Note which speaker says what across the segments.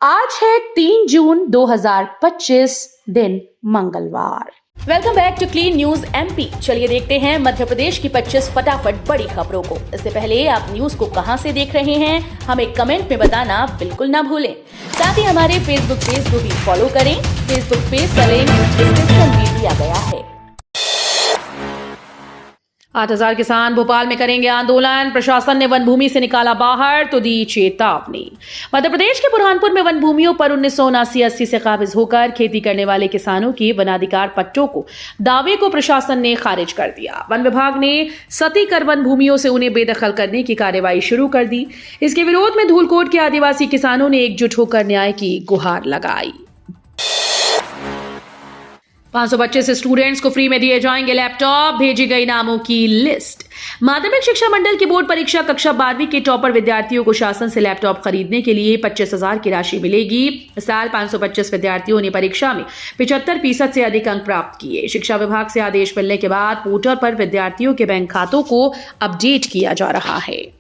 Speaker 1: आज है 3 जून 2025 दिन मंगलवार।
Speaker 2: Welcome back to clean news MP. चलिए देखते हैं मध्य प्रदेश की 25 फटाफट बड़ी खबरों को। इससे पहले आप न्यूज को कहां से देख रहे हैं हमें कमेंट में बताना बिल्कुल ना भूलें। साथ ही हमारे फेसबुक पेज को भी फॉलो करें। फेसबुक पेज का लिंक डिस्क्रिप्शन में दिया गया है।
Speaker 1: 8,000 किसान भोपाल में करेंगे आंदोलन। प्रशासन ने वन भूमि से निकाला बाहर तो दी चेतावनी। मध्य प्रदेश के बुरहानपुर में वन भूमियों पर 1979-80 से काबिज होकर खेती करने वाले किसानों के वनाधिकार पट्टों को दावे को प्रशासन ने खारिज कर दिया। वन विभाग ने सती कर वन भूमियों से उन्हें बेदखल करने की कार्रवाई शुरू कर दी। इसके विरोध में धूलकोट के आदिवासी किसानों ने एकजुट होकर न्याय की गुहार लगाई। 525 स्टूडेंट्स को फ्री में दिए जाएंगे लैपटॉप, भेजी गई नामों की लिस्ट। माध्यमिक शिक्षा मंडल की बोर्ड परीक्षा कक्षा 12वीं के टॉपर विद्यार्थियों को शासन से लैपटॉप खरीदने के लिए 25,000 की राशि मिलेगी। इस साल 525 विद्यार्थियों ने परीक्षा में 75% से अधिक अंक प्राप्त किए। शिक्षा विभाग से आदेश मिलने के बाद पोर्टल पर विद्यार्थियों के बैंक खातों को अपडेट किया जा रहा है।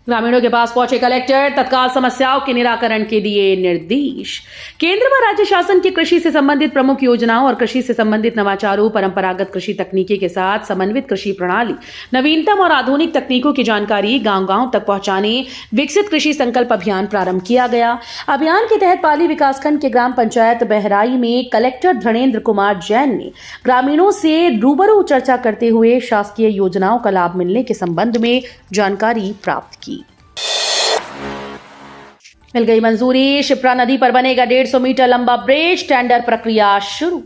Speaker 1: ग्रामीणों के पास पहुंचे कलेक्टर, तत्काल समस्याओं के निराकरण के दिए निर्देश। केंद्र व राज्य शासन की कृषि से संबंधित प्रमुख योजनाओं और कृषि से संबंधित नवाचारों, परंपरागत कृषि तकनीकी के साथ समन्वित कृषि प्रणाली, नवीनतम और आधुनिक तकनीकों की जानकारी गांव-गांव तक पहुंचाने विकसित कृषि संकल्प अभियान प्रारंभ किया गया। अभियान के तहत पाली विकासखंड के ग्राम पंचायत बहराई में कलेक्टर धर्मेंद्र कुमार जैन ने ग्रामीणों से रूबरू चर्चा करते हुए शासकीय योजनाओं का लाभ मिलने के संबंध में जानकारी प्राप्त की। मिल गई मंजूरी, शिप्रा नदी पर बनेगा 150 मीटर लंबा ब्रिज, टेंडर प्रक्रिया शुरू।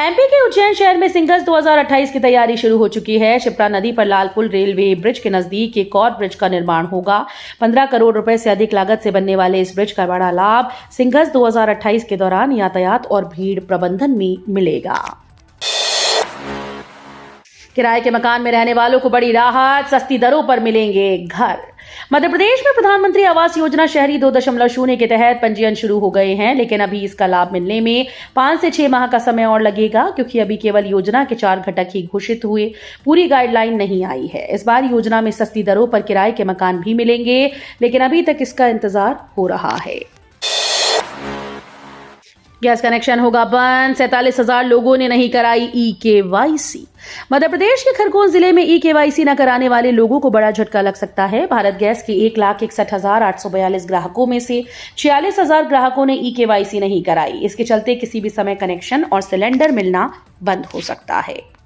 Speaker 1: एमपी के उज्जैन शहर में सिंगल्स 2028 की तैयारी शुरू हो चुकी है। शिप्रा नदी पर लालपुल रेलवे ब्रिज के नजदीक एक और ब्रिज का निर्माण होगा। 15 करोड़ रुपए से अधिक लागत से बनने वाले इस ब्रिज का बड़ा लाभ सिंगल्स 2028 के दौरान यातायात और भीड़ प्रबंधन में मिलेगा। किराए के मकान में रहने वालों को बड़ी राहत, सस्ती दरों पर मिलेंगे घर। मध्य प्रदेश में प्रधानमंत्री आवास योजना शहरी 2.0 के तहत पंजीयन शुरू हो गए हैं, लेकिन अभी इसका लाभ मिलने में 5 से 6 माह का समय और लगेगा, क्योंकि अभी केवल योजना के 4 घटक ही घोषित हुए, पूरी गाइडलाइन नहीं आई है। इस बार योजना में सस्ती दरों पर किराए के मकान भी मिलेंगे, लेकिन अभी तक इसका इंतजार हो रहा है। गैस कनेक्शन होगा बंद, 47,000 लोगों ने नहीं कराई ई-केवाईसी। मध्य प्रदेश के खरगोन जिले में ई-केवाईसी न कराने वाले लोगों को बड़ा झटका लग सकता है। भारत गैस के 1,61,842 ग्राहकों में से 46,000 ग्राहकों ने ई-केवाईसी नहीं कराई। इसके चलते किसी भी समय कनेक्शन और सिलेंडर मिलना बंद हो सकता है।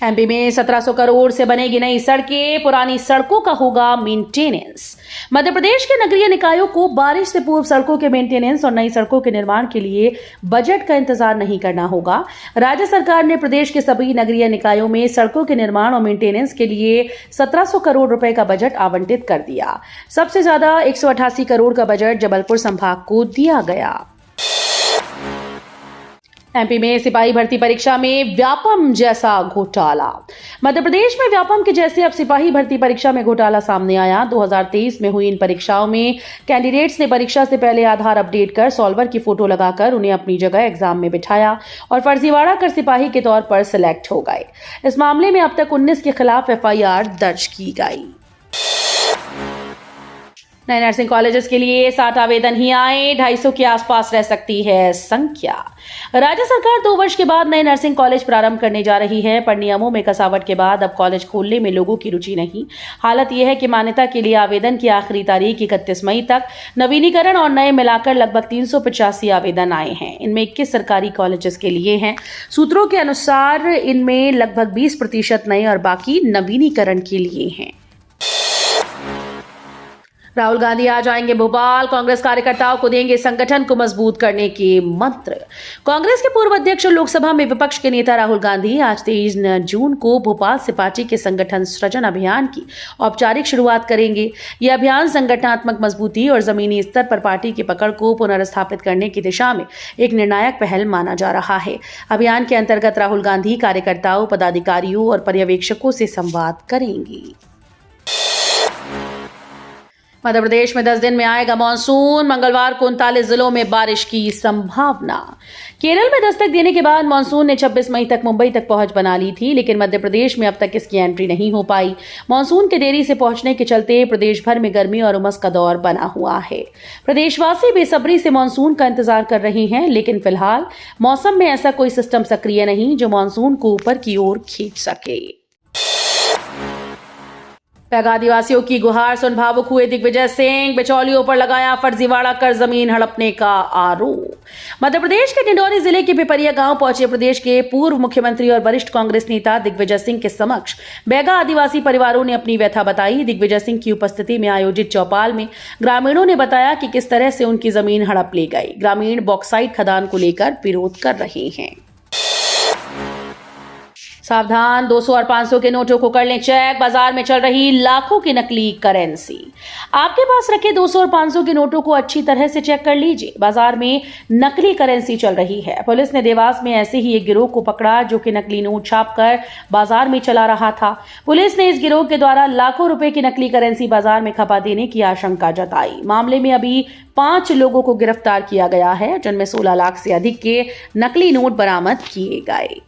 Speaker 1: एमपी में 1700 करोड़ से बनेगी नई सड़कें, पुरानी सड़कों का होगा मेंटेनेंस। मध्य प्रदेश के नगरीय निकायों को बारिश से पूर्व सड़कों के मेंटेनेंस और नई सड़कों के निर्माण के लिए बजट का इंतजार नहीं करना होगा। राज्य सरकार ने प्रदेश के सभी नगरीय निकायों में सड़कों के निर्माण और मेंटेनेंस के लिए 1700 करोड़ रुपए का बजट आवंटित कर दिया। सबसे ज्यादा 188 करोड़ का बजट जबलपुर संभाग को दिया गया। एमपी में सिपाही भर्ती परीक्षा में व्यापम जैसा घोटाला। मध्य प्रदेश में व्यापम के जैसे अब सिपाही भर्ती परीक्षा में घोटाला सामने आया। 2023 में हुई इन परीक्षाओं में कैंडिडेट्स ने परीक्षा से पहले आधार अपडेट कर सॉल्वर की फोटो लगाकर उन्हें अपनी जगह एग्जाम में बिठाया और फर्जीवाड़ा कर सिपाही के तौर पर सिलेक्ट हो गए। इस मामले में अब तक 19 के खिलाफ FIR दर्ज की गई। नए नर्सिंग कॉलेजेस के लिए 60 आवेदन ही आए, 250 के आसपास रह सकती है संख्या। राज्य सरकार 2 वर्ष के बाद नए नर्सिंग कॉलेज प्रारंभ करने जा रही है, पर नियमों में कसावट के बाद अब कॉलेज खोलने में लोगों की रुचि नहीं। हालत यह है कि मान्यता के लिए आवेदन की आखिरी तारीख 31 मई तक, नवीनीकरण और नए मिलाकर लगभग 385 आवेदन आए हैं। इनमें 21 सरकारी कॉलेजेस के लिए हैं। सूत्रों के अनुसार इनमें लगभग 20% नए और बाकी नवीनीकरण के लिए हैं। राहुल गांधी आ जाएंगे भोपाल, कांग्रेस कार्यकर्ताओं को देंगे संगठन को मजबूत करने के मंत्र। कांग्रेस के पूर्व अध्यक्ष और लोकसभा में विपक्ष के नेता राहुल गांधी आज 23 जून को भोपाल से पार्टी के संगठन सृजन अभियान की औपचारिक शुरुआत करेंगे। यह अभियान संगठनात्मक मजबूती और जमीनी स्तर पर पार्टी की पकड़ को पुनर्स्थापित करने की दिशा में एक निर्णायक पहल माना जा रहा है। अभियान के अंतर्गत राहुल गांधी कार्यकर्ताओं, पदाधिकारियों और पर्यवेक्षकों से संवाद करेंगे। मध्य प्रदेश में 10 दिन में आएगा मानसून, मंगलवार को 39 जिलों में बारिश की संभावना। केरल में दस्तक देने के बाद मानसून ने 26 मई तक मुंबई तक पहुंच बना ली थी, लेकिन मध्य प्रदेश में अब तक इसकी एंट्री नहीं हो पाई। मानसून के देरी से पहुंचने के चलते प्रदेश भर में गर्मी और उमस का दौर बना हुआ है। प्रदेशवासी बेसब्री से मानसून का इंतजार कर रहे हैं, लेकिन फिलहाल मौसम में ऐसा कोई सिस्टम सक्रिय नहीं जो मानसून को ऊपर की ओर खींच सके। पैगा आदिवासियों की गुहार सुन भावुक हुए दिग्विजय सिंह, बिचौलियों पर लगाया फर्जीवाड़ा कर जमीन हड़पने का आरोप। मध्य प्रदेश के डिंडौरी जिले के पिपरिया गांव पहुंचे प्रदेश के पूर्व मुख्यमंत्री और वरिष्ठ कांग्रेस नेता दिग्विजय सिंह के समक्ष बैगा आदिवासी परिवारों ने अपनी व्यथा बताई। दिग्विजय सिंह की उपस्थिति में आयोजित चौपाल में ग्रामीणों ने बताया कि किस तरह से उनकी जमीन हड़प ली गई। ग्रामीण बॉक्साइट खदान को लेकर विरोध कर रहे हैं। सावधान, 200 और 500 के नोटों को कर लें चेक। बाजार में चल रही लाखों की नकली करेंसी। आपके पास रखे 200 और 500 के नोटों को अच्छी तरह से चेक कर लीजिए। बाजार में नकली करेंसी चल रही है। पुलिस ने देवास में ऐसे ही एक गिरोह को पकड़ा जो कि नकली नोट छापकर बाजार में चला रहा था। पुलिस ने इस गिरोह के द्वारा लाखों रुपए की नकली करेंसी बाजार में खपा देने की आशंका जताई। मामले में अभी 5 लोगों को गिरफ्तार किया गया है, जिनमें 16 लाख से अधिक के नकली नोट बरामद किए गए।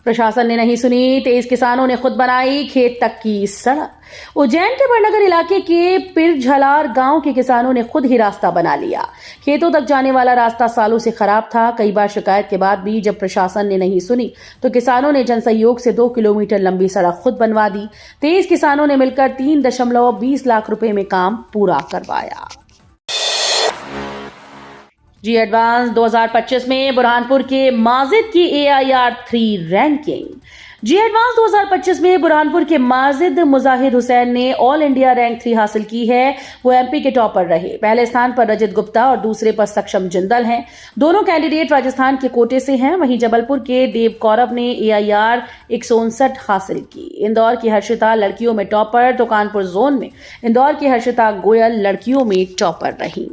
Speaker 1: प्रशासन ने नहीं सुनी, 23 किसानों ने खुद बनाई खेत तक की सड़क। उज्जैन के बड़नगर इलाके के पिरझलार गांव के किसानों ने खुद ही रास्ता बना लिया। खेतों तक जाने वाला रास्ता सालों से खराब था। कई बार शिकायत के बाद भी जब प्रशासन ने नहीं सुनी तो किसानों ने जनसहयोग से 2 किलोमीटर लंबी सड़क खुद बनवा दी। 23 किसानों ने मिलकर 3.20 लाख रुपए में काम पूरा करवाया। जी एडवांस 2025 में बुरहानपुर के माजिद की AIR 3 रैंकिंग। जी एडवांस 2025 में बुरहानपुर के माजिद मुजाहिद हुसैन ने ऑल इंडिया रैंक 3 हासिल की है। वो MP के टॉपर रहे। पहले स्थान पर रजत गुप्ता और दूसरे पर सक्षम जिंदल हैं। दोनों कैंडिडेट राजस्थान के कोटे से हैं। वहीं जबलपुर के देव कौरव ने AIR 159 हासिल की। इंदौर की हर्षिता लड़कियों में टॉपर तो कानपुर जोन में इंदौर की हर्षिता गोयल लड़कियों में टॉपर रही।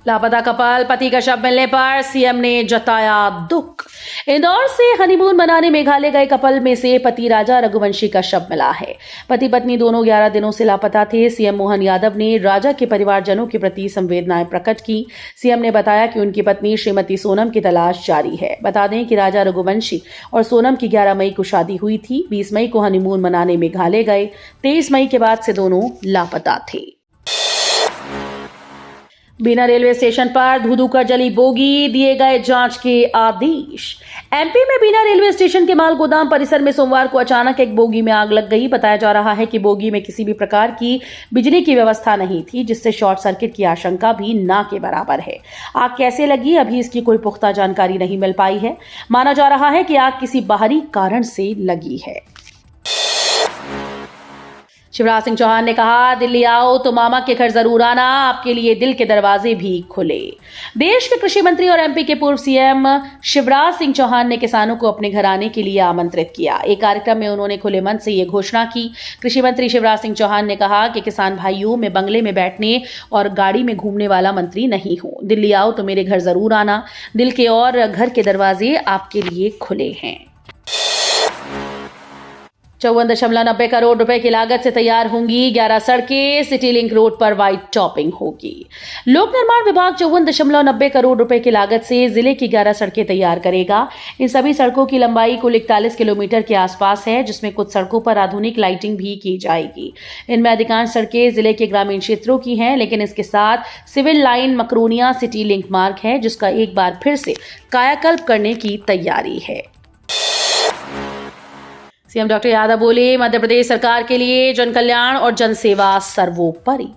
Speaker 1: लापता कपल, पति का शव मिलने पर CM ने जताया दुख। इंदौर से हनीमून मनाने मेघालय गए कपल में से पति राजा रघुवंशी का शव मिला है। पति पत्नी दोनों 11 दिनों से लापता थे। CM मोहन यादव ने राजा के परिवारजनों के प्रति संवेदनाएं प्रकट की। CM ने बताया कि उनकी पत्नी श्रीमती सोनम की तलाश जारी है। बता दें कि राजा रघुवंशी और सोनम की 11 मई को शादी हुई थी। 20 मई को हनीमून मनाने मेघालय गए। 23 मई के बाद से दोनों लापता थे। बीना रेलवे स्टेशन पर धू-धू कर जली बोगी, दिए गए जांच के आदेश। MP में बीना रेलवे स्टेशन के माल गोदाम परिसर में सोमवार को अचानक एक बोगी में आग लग गई। बताया जा रहा है कि बोगी में किसी भी प्रकार की बिजली की व्यवस्था नहीं थी, जिससे शॉर्ट सर्किट की आशंका भी ना के बराबर है। आग कैसे लगी, अभी इसकी कोई पुख्ता जानकारी नहीं मिल पाई है। माना जा रहा है कि आग किसी बाहरी कारण से लगी है। शिवराज सिंह चौहान ने कहा, दिल्ली आओ तो मामा के घर जरूर आना, आपके लिए दिल के दरवाजे भी खुले। देश के कृषि मंत्री और MP के पूर्व CM शिवराज सिंह चौहान ने किसानों को अपने घर आने के लिए आमंत्रित किया। एक कार्यक्रम में उन्होंने खुले मन से ये घोषणा की। कृषि मंत्री शिवराज सिंह चौहान ने कहा कि किसान भाइयों, मैं बंगले में बैठने और गाड़ी में घूमने वाला मंत्री नहीं हूं। दिल्ली आओ तो मेरे घर जरूर आना, दिल के और घर के दरवाजे आपके लिए खुले हैं। 54.90 करोड़ रुपए की लागत से तैयार होंगी 11 सड़कें। सिटी लिंक रोड पर वाइट टॉपिंग होगी। लोक निर्माण विभाग 54.90 करोड़ रुपए की लागत से जिले की 11 सड़कें तैयार करेगा। इन सभी सड़कों की लंबाई कुल 41 किलोमीटर के आसपास है, जिसमें कुछ सड़कों पर आधुनिक लाइटिंग भी की जाएगी। इनमें अधिकांश सड़कें जिले के ग्रामीण क्षेत्रों की हैं, लेकिन इसके साथ civil line Makronia city link मार्ग है, जिसका एक बार फिर से कायाकल्प करने की तैयारी है। CM डॉक्टर यादव बोले, मध्य प्रदेश सरकार के लिए जन कल्याण और जन सेवा सर्वोपरि।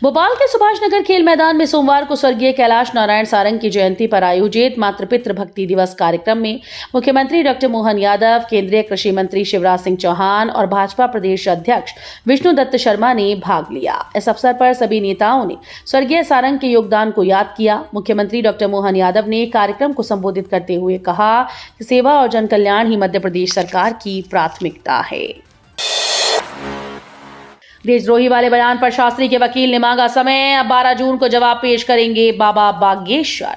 Speaker 1: भोपाल के सुभाष नगर खेल मैदान में सोमवार को स्वर्गीय कैलाश नारायण सारंग की जयंती पर आयोजित मातृपितृ भक्ति दिवस कार्यक्रम में मुख्यमंत्री डॉक्टर मोहन यादव, केंद्रीय कृषि मंत्री शिवराज सिंह चौहान और भाजपा प्रदेश अध्यक्ष विष्णुदत्त शर्मा ने भाग लिया। इस अवसर पर सभी नेताओं ने स्वर्गीय सारंग के योगदान को याद किया। मुख्यमंत्री डॉक्टर मोहन यादव ने कार्यक्रम को संबोधित करते हुए कहा कि सेवा और जन कल्याण ही मध्य प्रदेश सरकार की प्राथमिकता है। देशद्रोही वाले बयान पर शास्त्री के वकील ने मांगा समय। अब 12 जून को जवाब पेश करेंगे बाबा बागेश्वर।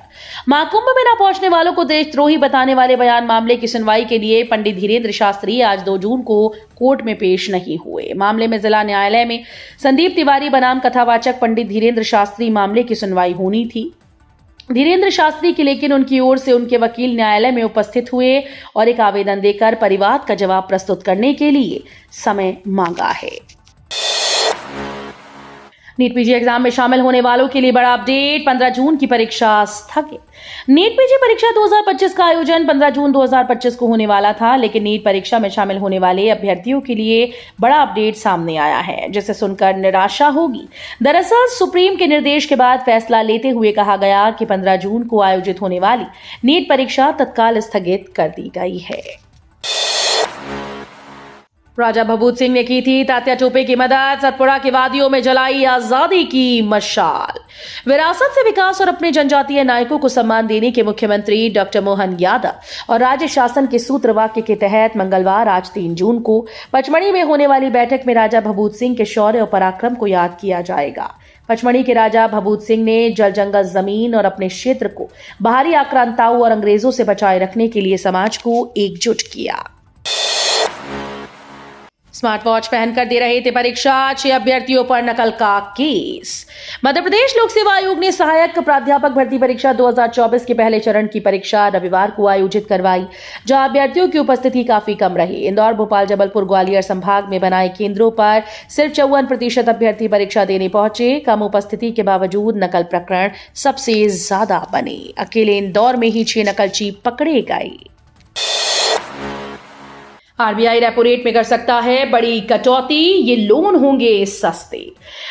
Speaker 1: महाकुंभ में न पहुंचने वालों को देशद्रोही बताने वाले बयान मामले की सुनवाई के लिए पंडित धीरेन्द्र शास्त्री आज 2 जून को कोर्ट में पेश नहीं हुए। मामले में जिला न्यायालय में संदीप तिवारी बनाम कथावाचक पंडित धीरेन्द्र शास्त्री मामले की सुनवाई होनी थी। धीरेन्द्र शास्त्री की लेकिन उनकी ओर से उनके वकील न्यायालय में उपस्थित हुए और एक आवेदन देकर परिवाद का जवाब प्रस्तुत करने के लिए समय मांगा है। नीट पीजी एग्जाम में शामिल होने वालों के लिए बड़ा अपडेट। 15 जून की परीक्षा स्थगित। नीट पीजी परीक्षा 2025 का आयोजन 15 जून 2025 को होने वाला था, लेकिन नीट परीक्षा में शामिल होने वाले अभ्यर्थियों के लिए बड़ा अपडेट सामने आया है, जिसे सुनकर निराशा होगी। दरअसल सुप्रीम के निर्देश के बाद फैसला लेते हुए कहा गया कि 15 जून को आयोजित होने वाली नीट परीक्षा तत्काल स्थगित कर दी गई है। राजा भभूत सिंह ने की थी तात्या टोपे की मदद। सतपुड़ा की वादियों में जलाई आजादी की मशाल। विरासत से विकास और अपने जनजातीय नायकों को सम्मान देने के मुख्यमंत्री डॉक्टर मोहन यादव और राज्य शासन के सूत्र वाक्य के तहत मंगलवार आज 3 जून को पचमढ़ी में होने वाली बैठक में राजा भभूत सिंह के शौर्य और पराक्रम को याद किया जाएगा। पचमढ़ी के राजा भभूत सिंह ने जल जंगल जमीन और अपने क्षेत्र को बाहरी आक्रांताओं और अंग्रेजों से बचाए रखने के लिए समाज को एकजुट किया। स्मार्ट वॉच पहनकर दे रहे थे परीक्षा, 6 अभ्यर्थियों पर नकल का केस। मध्य प्रदेश लोक सेवा आयोग ने सहायक प्राध्यापक भर्ती परीक्षा 2024 के पहले चरण की परीक्षा रविवार को आयोजित करवाई, जहां अभ्यर्थियों की उपस्थिति काफी कम रही। इंदौर, भोपाल, जबलपुर, ग्वालियर संभाग में बनाए केंद्रों पर सिर्फ 54% अभ्यर्थी परीक्षा देने पहुंचे। कम उपस्थिति के बावजूद नकल प्रकरण सबसे ज्यादा बने। अकेले इंदौर में ही 6 नकलची पकड़े गए। आरबीआई रेपो रेट में कर सकता है बड़ी कटौती, ये लोन होंगे सस्ते।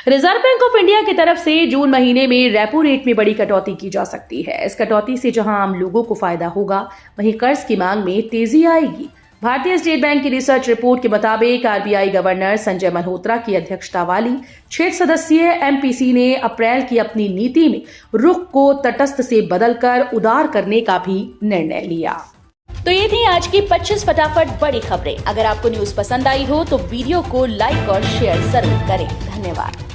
Speaker 1: रिजर्व बैंक ऑफ इंडिया की तरफ से जून महीने में रेपो रेट में बड़ी कटौती की जा सकती है। इस कटौती से जहां आम लोगों को फायदा होगा, वहीं कर्ज की मांग में तेजी आएगी। भारतीय स्टेट बैंक की रिसर्च रिपोर्ट के मुताबिक आरबीआई गवर्नर संजय मल्होत्रा की अध्यक्षता वाली 6 सदस्यीय एमपीसी ने अप्रैल की अपनी नीति में रुख को तटस्थ से बदलकर उदार करने का भी निर्णय लिया।
Speaker 2: तो ये थी आज की 25 फटाफट बड़ी खबरें। अगर आपको न्यूज पसंद आई हो तो वीडियो को लाइक और शेयर जरूर करें। धन्यवाद।